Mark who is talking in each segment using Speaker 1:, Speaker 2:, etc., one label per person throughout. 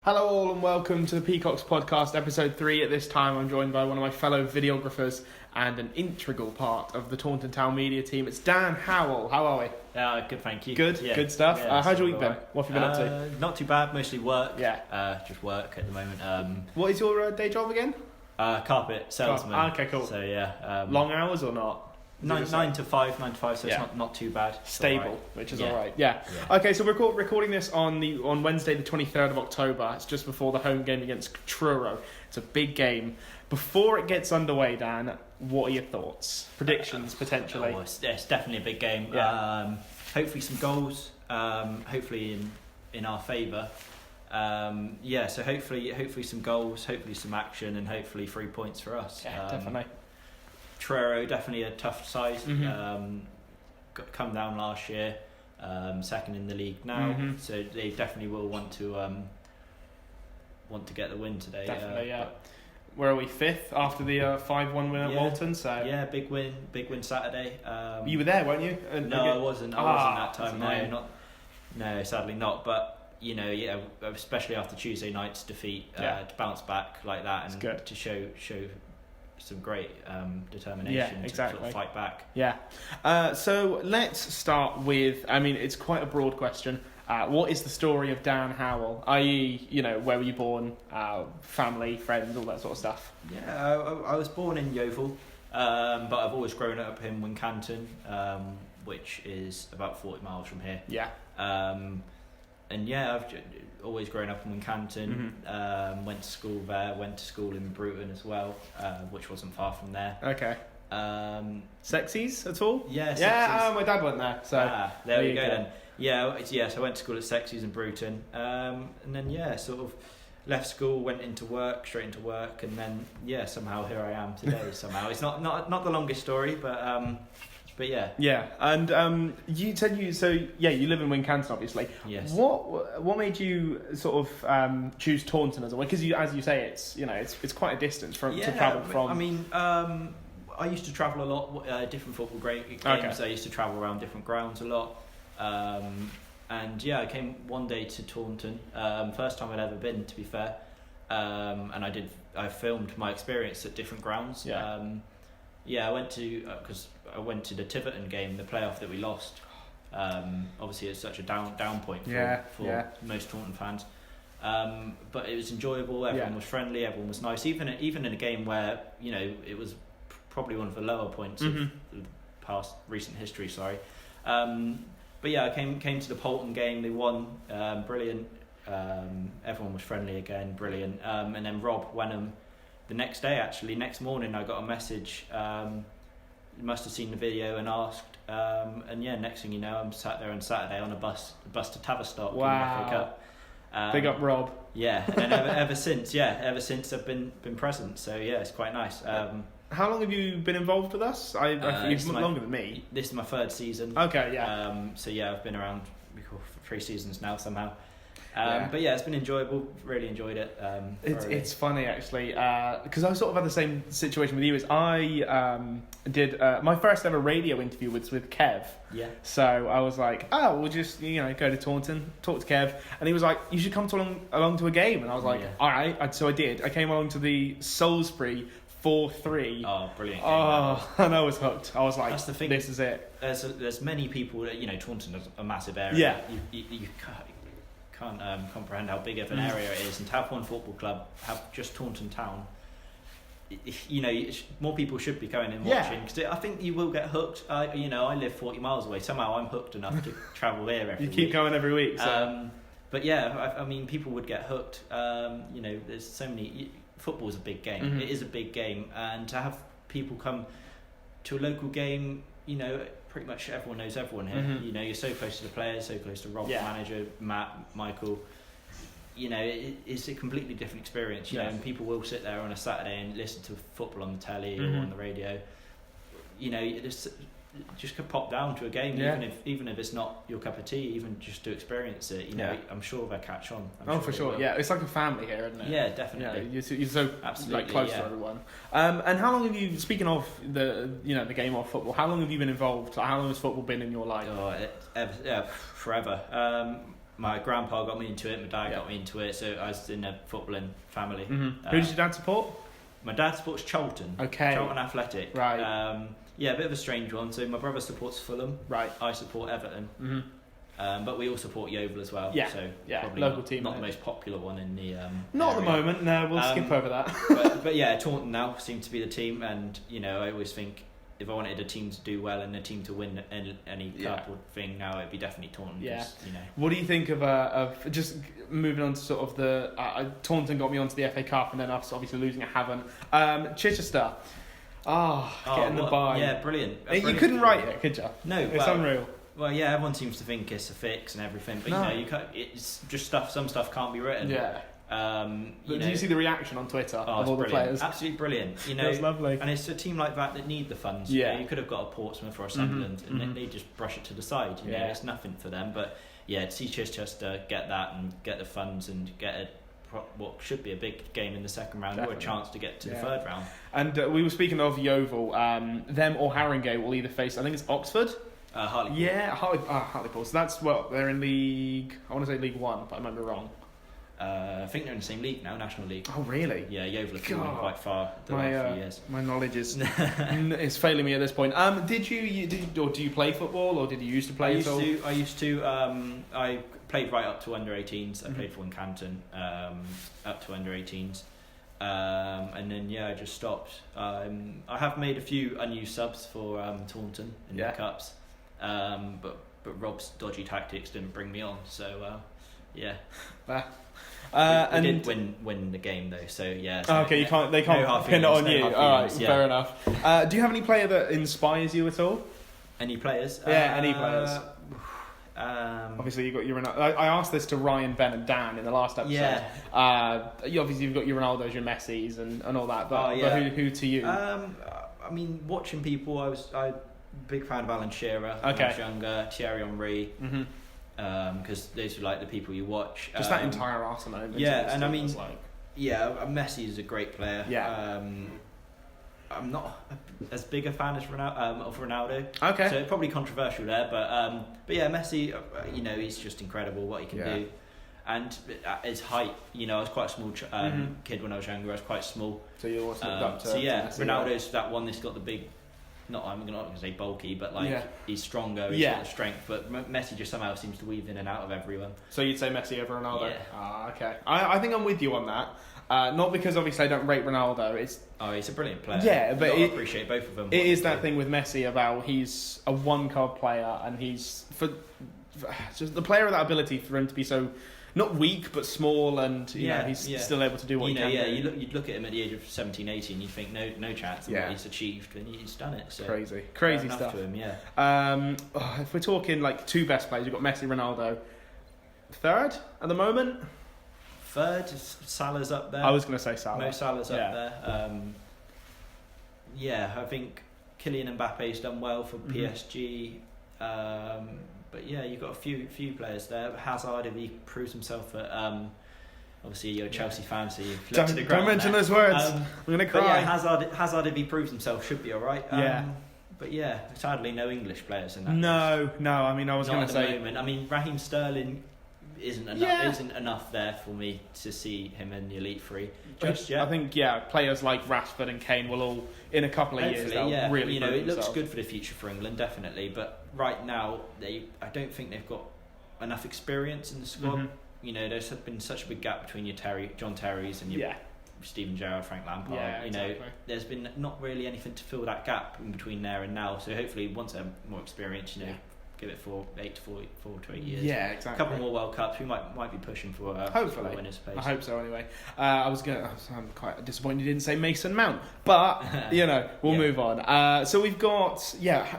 Speaker 1: Hello all and welcome to the Peacocks podcast, episode 3. At this time I'm joined by one of my fellow videographers and an integral part of the Taunton Town media team. It's Dan Howell. How are we?
Speaker 2: Good, thank you.
Speaker 1: Good,
Speaker 2: yeah.
Speaker 1: Good stuff.
Speaker 2: Yeah,
Speaker 1: how's your week been? What have you been up to?
Speaker 2: Not too bad, mostly work.
Speaker 1: Yeah.
Speaker 2: Just work at the moment.
Speaker 1: What is your day job again?
Speaker 2: Carpet salesman.
Speaker 1: Okay, cool.
Speaker 2: So yeah.
Speaker 1: Long hours or not?
Speaker 2: 9 to 5, so it's not too bad. It's
Speaker 1: stable,
Speaker 2: right.
Speaker 1: which is alright. Yeah. Okay, so we're recording this on Wednesday the 23rd of October. It's just before the home game against Truro. It's a big game. Before it gets underway, Dan, what are your thoughts? Predictions, potentially?
Speaker 2: It's definitely a big game.
Speaker 1: Yeah.
Speaker 2: Hopefully some goals. Hopefully in our favour. So hopefully some goals, hopefully some action, and hopefully 3 points for us.
Speaker 1: Yeah, definitely.
Speaker 2: Truro, definitely a tough side.
Speaker 1: Mm-hmm.
Speaker 2: Come down last year, second in the league now, so they definitely will want to get the win today.
Speaker 1: Definitely, yeah. Where are we? 5th after the 5-1 win at Walton. So
Speaker 2: yeah, big win Saturday.
Speaker 1: You were there, weren't you?
Speaker 2: No, I wasn't. I wasn't that time. No, sadly not. But especially after Tuesday night's defeat, to bounce back like that and to show some great determination to sort of fight back. Yeah.
Speaker 1: So let's start with, it's quite a broad question. What is the story of Dan Howell? I.e., where were you born, family, friends, all that sort of stuff?
Speaker 2: Yeah, I was born in Yeovil, but I've always grown up in Wincanton, which is about 40 miles from here.
Speaker 1: Yeah.
Speaker 2: I've always grown up in Wincanton. Went to school there. Went to school in Bruton as well, which wasn't far from there.
Speaker 1: Okay. Sexies at all?
Speaker 2: Yeah. Sexies.
Speaker 1: Yeah. My dad went there. So
Speaker 2: there we go then. Yeah. So I went to school at Sexies in Bruton, and then sort of left school, went straight into work, and then somehow here I am today. Somehow it's not the longest story, but yeah. Yeah,
Speaker 1: and you said you live in Wincanton, obviously.
Speaker 2: Yes.
Speaker 1: What made you sort of choose Taunton as a way? Because as you say, it's quite a distance to travel from.
Speaker 2: I used to travel a lot, different football games. Okay. I used to travel around different grounds a lot. I came one day to Taunton. First time I'd ever been, to be fair. And I filmed my experience at different grounds. Yeah. I went to the Tiverton game, the playoff that we lost. Obviously, it's such a down point for most Taunton fans. But it was enjoyable. Everyone was friendly. Everyone was nice. Even in a game where it was probably one of the lower points of the recent history. Sorry. I came to the Bolton game. They won. Brilliant. Everyone was friendly again. Brilliant. And then Rob Wenham. The next morning, I got a message. You must have seen the video and asked. Next thing you know, I'm sat there on Saturday on a bus to Tavistock in the FA Cup.
Speaker 1: Big up Rob.
Speaker 2: Yeah, and then ever since I've been present. So yeah, it's quite nice.
Speaker 1: How long have you been involved with us? You've longer than me.
Speaker 2: This is my 3rd season.
Speaker 1: Okay, yeah.
Speaker 2: I've been around for 3 seasons now somehow. But it's been enjoyable. Really enjoyed it.
Speaker 1: It's funny actually, because I sort of had the same situation with you. As I did my first ever radio interview was with Kev.
Speaker 2: Yeah.
Speaker 1: So I was like, we'll just go to Taunton, talk to Kev, and he was like, you should come along to a game, and I was like, all right. So I did. I came along to the Salisbury 4-3.
Speaker 2: Oh, brilliant!
Speaker 1: And I was hooked. I was like,
Speaker 2: that's the thing.
Speaker 1: This is it.
Speaker 2: There's many people that Taunton is a massive area.
Speaker 1: Yeah.
Speaker 2: You can't comprehend how big of an area it is, and to have one football club, have just Taunton Town. More people should be going and watching, because I think you will get hooked. I live 40 miles away. Somehow I'm hooked enough to travel here every week.
Speaker 1: You keep going every week. So.
Speaker 2: People would get hooked. There's so many. Football's a big game. It is a big game, and to have people come to a local game, pretty much everyone knows everyone here. You're so close to the players, so close to Rob, the manager, Matt, Michael. It's a completely different experience. And people will sit there on a Saturday and listen to football on the telly or on the radio. Just could pop down to a game, even if it's not your cup of tea, even just to experience it. I'm sure they'll catch on.
Speaker 1: For sure. Yeah, it's like a family here, isn't it?
Speaker 2: Yeah, definitely.
Speaker 1: Yeah, you're so close to everyone. And how long have you? Speaking of the game of football, how long have you been involved? How long has football been in your life?
Speaker 2: Forever. my grandpa got me into it, my dad got me into it, so I was in a footballing family.
Speaker 1: Mm-hmm. Who does your dad support?
Speaker 2: My dad supports Charlton.
Speaker 1: Okay.
Speaker 2: Charlton Athletic.
Speaker 1: Right.
Speaker 2: Yeah, a bit of a strange one. So my brother supports Fulham.
Speaker 1: Right.
Speaker 2: I support Everton.
Speaker 1: Mm-hmm.
Speaker 2: But we all support Yeovil as well.
Speaker 1: Yeah.
Speaker 2: So
Speaker 1: probably local team.
Speaker 2: Not the most popular one in the
Speaker 1: not
Speaker 2: area.
Speaker 1: at the moment. No, we'll skip over that.
Speaker 2: but yeah, Taunton now seem to be the team, and I always think if I wanted a team to do well and a team to win any cup or thing, now it'd be definitely Taunton.
Speaker 1: Yeah.
Speaker 2: You know.
Speaker 1: What do you think of just moving on to sort of the Taunton got me onto the FA Cup, and then us obviously losing at Havant. Chichester. Getting the bye.
Speaker 2: Yeah, brilliant.
Speaker 1: You couldn't write it, could you?
Speaker 2: No,
Speaker 1: it's unreal.
Speaker 2: Well, yeah, everyone seems to think it's a fix and everything, but you can't, it's just stuff. Some stuff can't be written.
Speaker 1: Yeah. Did you see the reaction on Twitter of all the players?
Speaker 2: Absolutely brilliant.
Speaker 1: It was lovely.
Speaker 2: And it's a team like that need the funds.
Speaker 1: Yeah.
Speaker 2: You could have got a Portsmouth or a Sunderland, and they just brush it to the side. You know, it's nothing for them. But yeah, to see Chichester get that and get the funds and get what should be a big game in the second round, or a chance to get to the third round. And
Speaker 1: we were speaking of Yeovil. Them or Haringey will either face, I think it's Oxford.
Speaker 2: Hartlepool.
Speaker 1: Yeah, Hartlepool. So that's they're in League. I want to say League One, but I might be wrong.
Speaker 2: I think they're in the same league now, National League.
Speaker 1: Oh, really?
Speaker 2: Yeah, Yeovil have fallen quite far the last few years.
Speaker 1: My knowledge is failing me at this point. Did do you play football, or did you used to play?
Speaker 2: I used to. I played right up to under 18s. I played for Wincanton up to under 18s, and then I just stopped. I have made a few unused subs for Taunton in the cups, but Rob's dodgy tactics didn't bring me on. So yeah. We did win the game though, so yeah. So
Speaker 1: okay, they can't pin it on you. All right, fair enough. Do you have any player that inspires you at all?
Speaker 2: Any players?
Speaker 1: Any players. Obviously, you got your Ronaldo. I asked this to Ryan, Ben, and Dan in the last episode.
Speaker 2: Yeah.
Speaker 1: Obviously, you've got your Ronaldos, your Messis, and all that. But who to you?
Speaker 2: I mean, watching people, I was a big fan of Alan Shearer when I was younger. Thierry Henry. Mm-hmm. Because those are like the people you watch.
Speaker 1: Just that entire Arsenal.
Speaker 2: And I mean, Messi is a great player.
Speaker 1: Yeah.
Speaker 2: I'm not as big a fan as Ronaldo.
Speaker 1: Okay.
Speaker 2: So it's probably controversial there, but yeah, Messi, he's just incredible what he can do. And at his height, I was quite a small kid when I was younger. I was quite small.
Speaker 1: So you also looked up to.
Speaker 2: So yeah,
Speaker 1: Messi,
Speaker 2: Ronaldo's that one that's got the big. I'm not going to say bulky, but he's stronger, he's got the strength. But Messi just somehow seems to weave in and out of everyone.
Speaker 1: So you'd say Messi over Ronaldo?
Speaker 2: Yeah.
Speaker 1: Okay. I think I'm with you on that. Not because obviously I don't rate Ronaldo.
Speaker 2: He's a brilliant player.
Speaker 1: Yeah, but
Speaker 2: I appreciate both of them.
Speaker 1: It is that thing with Messi about he's a one-card player, and he's just the player of that ability for him to be so. Not weak, but small, and he's still able to do what he can do.
Speaker 2: You'd look at him at the age of 17, 18, you'd think no chance of what he's achieved, and he's done it. So
Speaker 1: crazy stuff.
Speaker 2: To him,
Speaker 1: if we're talking like two best players, you've got Messi, Ronaldo. Third at the moment.
Speaker 2: Third, Salah's up there.
Speaker 1: I was going to say Salah.
Speaker 2: Mo Salah's up there. I think Kylian Mbappe's done well for PSG. But yeah, you've got a few players there. Hazard, if he proves himself at obviously you're a Chelsea fan, so you've looked to the ground.
Speaker 1: Don't mention those words. I'm gonna cry.
Speaker 2: But yeah, Hazard, if he proves himself, should be all right. But yeah, sadly, no English players in that.
Speaker 1: No. I mean, I was going to say.
Speaker 2: Moment. I mean, Raheem Sterling isn't enough there for me to see him in the elite three just yet.
Speaker 1: I think players like Rashford and Kane will all in a couple of years really
Speaker 2: it looks good for the future for England, definitely, but right now I don't think they've got enough experience in the squad. There's been such a big gap between your John Terry's and your Steven Gerrard, Frank Lampard.
Speaker 1: Exactly.
Speaker 2: There's been not really anything to fill that gap in between there and now, so hopefully once they're more experienced, give it 4 to 8 years.
Speaker 1: Yeah, exactly.
Speaker 2: A couple more World Cups. We might be pushing for
Speaker 1: hopefully
Speaker 2: winners' place.
Speaker 1: I hope so. Anyway, I'm quite disappointed you didn't say Mason Mount, but we'll move on. So we've got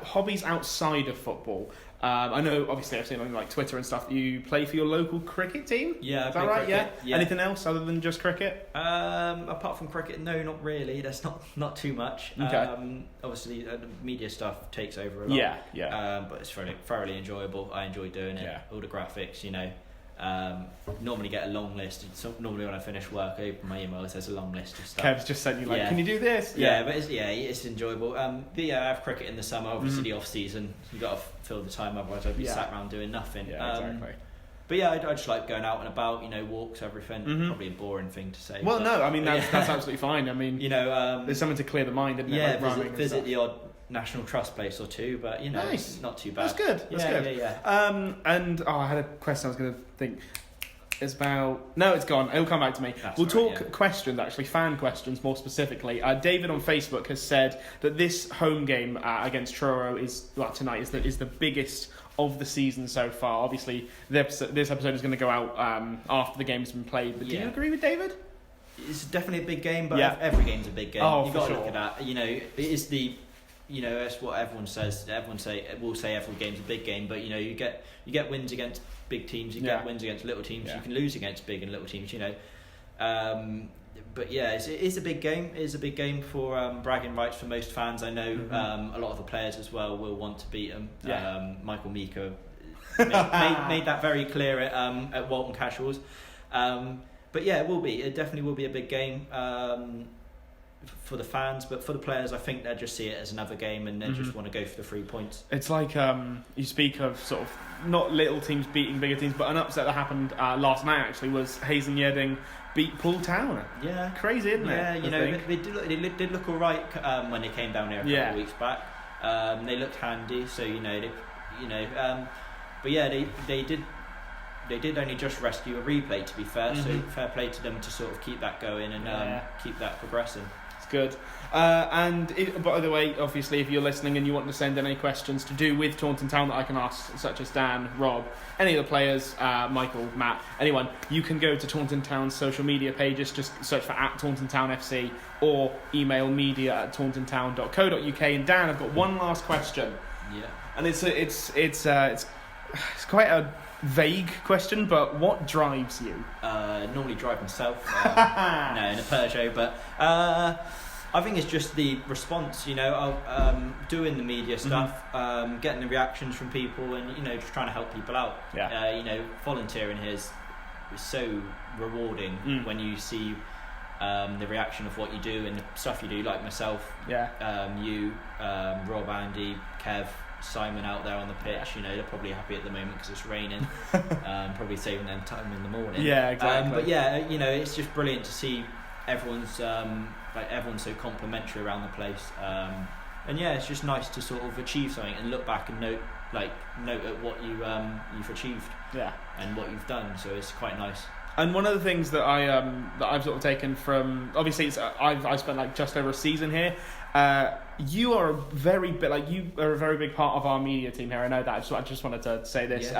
Speaker 1: hobbies outside of football. I know, obviously, I've seen on like Twitter and stuff. You play for your local cricket team.
Speaker 2: Yeah,
Speaker 1: is that right?
Speaker 2: Cricket.
Speaker 1: Yeah. Anything else other than just cricket?
Speaker 2: Apart from cricket, no, not really. That's not too much.
Speaker 1: Okay.
Speaker 2: Obviously, the media stuff takes over a lot.
Speaker 1: Yeah.
Speaker 2: But it's thoroughly enjoyable. I enjoy doing it.
Speaker 1: Yeah.
Speaker 2: All the graphics, normally get a long list. So normally when I finish work, I open my emails. There's a long list of stuff.
Speaker 1: Kev's just sent you can you do this?
Speaker 2: Yeah, but it's enjoyable. But I have cricket in the summer. Obviously, the off season, you got to fill the time. Otherwise, I'd be sat around doing nothing.
Speaker 1: Yeah, exactly.
Speaker 2: But yeah, I just like going out and about, walks, everything.
Speaker 1: Mm-hmm.
Speaker 2: Probably a boring thing to say.
Speaker 1: Well, no, I mean, that's absolutely fine. I mean, there's something to clear the mind, isn't it?
Speaker 2: Yeah,
Speaker 1: Like
Speaker 2: visit the odd National Trust place or two, but,
Speaker 1: nice.
Speaker 2: It's not too bad.
Speaker 1: That's good. That's good.
Speaker 2: Yeah.
Speaker 1: And I had a question I was going to think. It's about... No, it's gone. It'll come back to me. We'll talk questions, actually, fan questions more specifically. David on Facebook has said that this home game against Truro tonight is the biggest of the season so far. Obviously, this episode is going to go out after the game's been played. But do you agree with David?
Speaker 2: It's definitely a big game, but every game's a big game. You've got to look at that. It is the... that's what everyone says. Will say every game's a big game, but you get wins against big teams, you get wins against little teams, you can lose against big and little teams, but yeah, it is a big game. It is a big game for bragging rights for most fans. I know a lot of the players as well will want to beat them. Michael Mika made that very clear at Walton Casuals. But yeah, it definitely will be a big game. For the fans, but for the players, I think they just see it as another game and they just want to go for the 3 points.
Speaker 1: It's like you speak of sort of not little teams beating bigger teams, but an upset that happened last night actually was Hayes and Yeading beat Poole Town.
Speaker 2: Yeah,
Speaker 1: crazy, isn't it?
Speaker 2: Yeah, they did look all right when they came down here a couple of weeks back. They looked handy, so but yeah, they did only just rescue a replay, to be fair. So fair play to them to sort of keep that going and keep that progressing.
Speaker 1: Good. By the way, obviously, if you're listening and you want to send in any questions to do with Taunton Town that I can ask, such as Dan, Rob, any of the players, Michael, Matt, anyone, you can go to Taunton Town's social media pages, just search for @TauntonTownFC or email media@tauntontown.co.uk. And Dan, I've got one last question.
Speaker 2: Yeah.
Speaker 1: And it's quite a vague question, but what drives you?
Speaker 2: Normally drive myself. In a Peugeot, but I think it's just the response. Doing the media stuff, getting the reactions from people, and just trying to help people out. Yeah. Volunteering here is so rewarding when you see the reaction of what you do and the stuff you do, like myself. Yeah. You, Rob, Andy, Kev, Simon out there on the pitch, they're probably happy at the moment because it's raining, probably saving them time in the morning.
Speaker 1: Yeah, exactly.
Speaker 2: But yeah, it's just brilliant to see everyone's so complimentary around the place, and yeah, it's just nice to sort of achieve something and look back and note at what you've achieved, and what you've done. So it's quite nice.
Speaker 1: And one of the things that I've sort of taken from, obviously, I've spent just over a season here. You are a very big part of our media team here. I know that. I just wanted to say this,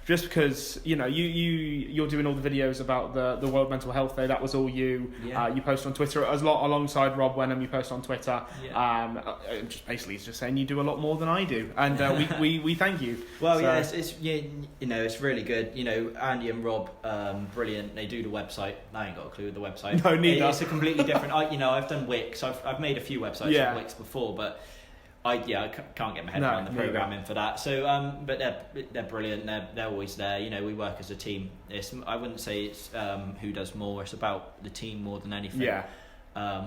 Speaker 1: just because you're doing all the videos about the World Mental Health Day. That was all you. Yeah. You post on Twitter a lot alongside Rob Wenham. You post on Twitter. Yeah. It's just saying you do a lot more than I do, and we thank you.
Speaker 2: Well, so. It's really good. Andy and Rob, brilliant. They do the website. I ain't got a clue with the website.
Speaker 1: No, neither.
Speaker 2: It's a completely different. I've done Wix. I've made a few websites on Wix before, but I can't get my head around the programming for that. So, but they're brilliant. They're always there. We work as a team. I wouldn't say it's who does more. It's about the team more than anything. Yeah.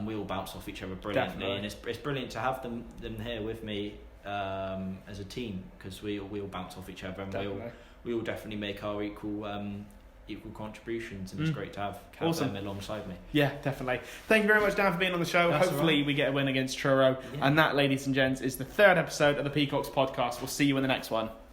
Speaker 2: We all bounce off each other brilliantly, definitely. And it's brilliant to have them here with me as a team, because we all bounce off each other, and we all definitely make our equal contributions, and it's great to have them alongside me.
Speaker 1: Yeah, definitely. Thank you very much, Dan, for being on the show. That's Hopefully we get a win against Truro. Yeah. And that, ladies and gents, is the third episode of the Peacocks podcast. We'll see you in the next one.